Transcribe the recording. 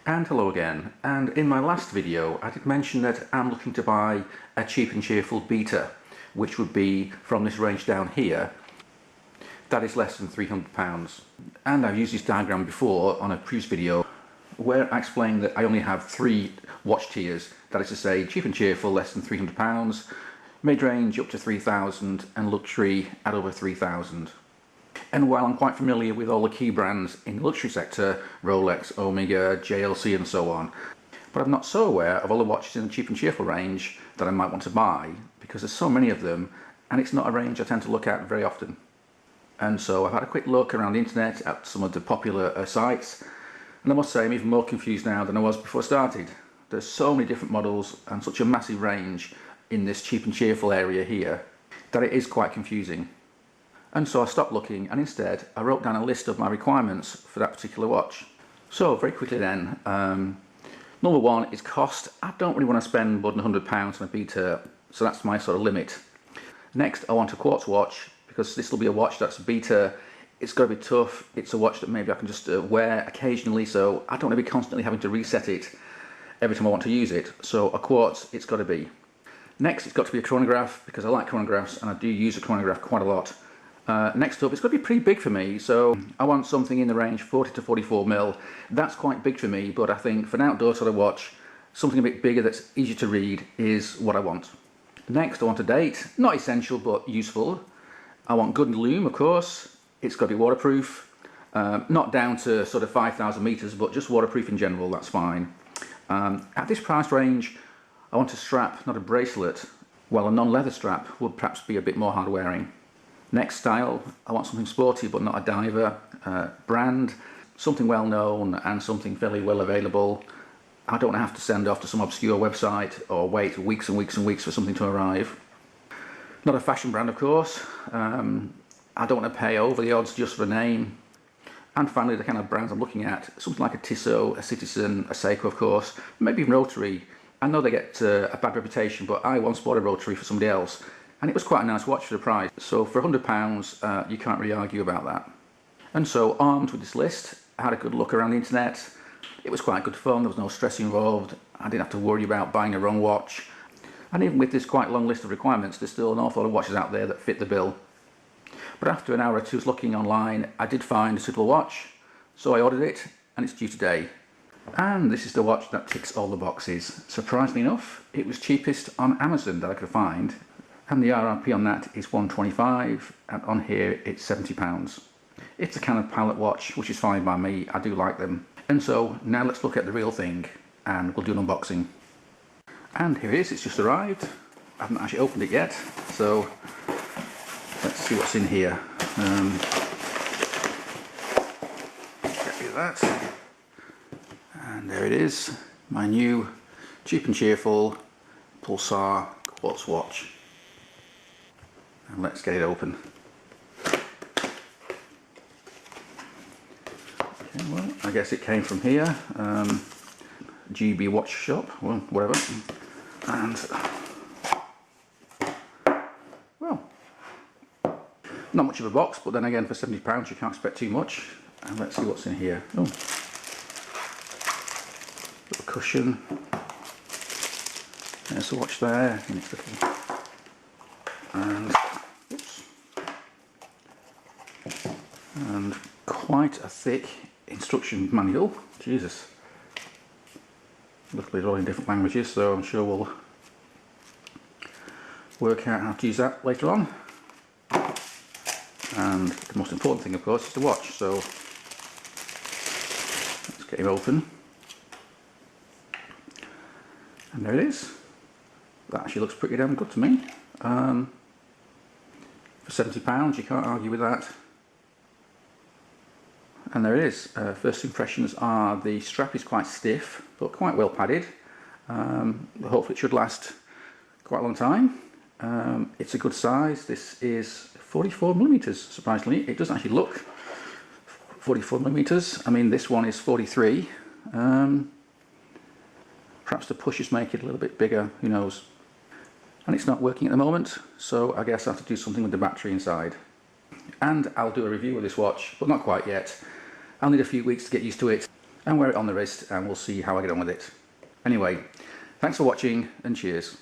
And hello again, and in my last video I did mention that I'm looking to buy a cheap and cheerful beta, which would be from this range down here. That is less than £300, and I've used this diagram before on a previous video where I explained that I only have 3 watch tiers, that is to say cheap and cheerful less than £300, mid-range up to 3,000 and luxury at over 3,000. And while I'm quite familiar with all the key brands in the luxury sector, Rolex, Omega, JLC and so on, but I'm not so aware of all the watches in the cheap and cheerful range that I might want to buy, because there's so many of them and it's not a range I tend to look at very often. And so I've had a quick look around the internet at some of the popular sites, and I must say I'm even more confused now than I was before I started. There's so many different models and such a massive range in this cheap and cheerful area here that it is quite confusing. And so I stopped looking and instead I wrote down a list of my requirements for that particular watch. So very quickly then, number one is cost. I don't really want to spend more than £100 on a beta, so that's my sort of limit. Next I want a quartz watch, because this will be a watch that's a beta. It's got to be tough. It's a watch that maybe I can just wear occasionally, so I don't want to be constantly having to reset it every time I want to use it. So a quartz it's got to be. Next it's got to be a chronograph, because I like chronographs and I do use a chronograph quite a lot. Next up, it's got to be pretty big for me, so I want something in the range 40 to 44mm. That's quite big for me, but I think for an outdoor sort of watch, something a bit bigger that's easy to read is what I want. Next I want a date, not essential but useful. I want good lume, of course. It's got to be waterproof, not down to sort of 5,000 meters, but just waterproof in general, that's fine. At this price range I want a strap, not a bracelet, while a non-leather strap would perhaps be a bit more hard wearing. Next style, I want something sporty but not a diver. Brand, something well known and something fairly well available. I don't have to send off to some obscure website or wait weeks and weeks and weeks for something to arrive. Not a fashion brand, of course. I don't want to pay over the odds just for a name. And finally, the kind of brands I'm looking at, something like a Tissot, a Citizen, a Seiko of course, maybe even Rotary. I know they get a bad reputation, but I once bought a Rotary for somebody else, and it was quite a nice watch for the price. So for £100, you can't really argue about that. And so, armed with this list, I had a good look around the internet. It was quite good fun, there was no stress involved. I didn't have to worry about buying a wrong watch. And even with this quite long list of requirements, there's still an awful lot of watches out there that fit the bill. But after an hour or two's looking online, I did find a suitable watch, so I ordered it, and it's due today. And this is the watch that ticks all the boxes. Surprisingly enough, it was cheapest on Amazon that I could find, and the RRP on that is £125, and on here it's £70. It's a kind of pilot watch, which is fine by me. I do like them. And so now let's look at the real thing, and we'll do an unboxing. And here it is, it's just arrived. I haven't actually opened it yet, so let's see what's in here. Get rid of that. And there it is, my new cheap and cheerful Pulsar quartz watch. And let's get it open. Okay, well, I guess it came from here. GB Watch Shop, well, whatever. And well, not much of a box, but then again for £70 you can't expect too much. And let's see what's in here. Oh, little cushion. There's the watch there in its little, and oops, and quite a thick instruction manual. Jesus. Luckily it's all in different languages, so I'm sure we'll work out how to use that later on. And the most important thing, of course, is the watch, so let's get him open. And there it is. That actually looks pretty damn good to me. For £70 you can't argue with that. And there it is. First impressions are the strap is quite stiff but quite well padded. Hopefully it should last quite a long time. It's a good size. This is 44mm, surprisingly. It doesn't actually look 44mm. I mean, this one is 43. Perhaps the pushes make it a little bit bigger, who knows. And it's not working at the moment, so I guess I have to do something with the battery inside. And I'll do a review of this watch, but not quite yet. I'll need a few weeks to get used to it. and wear it on the wrist, and we'll see how I get on with it. Anyway, thanks for watching and cheers.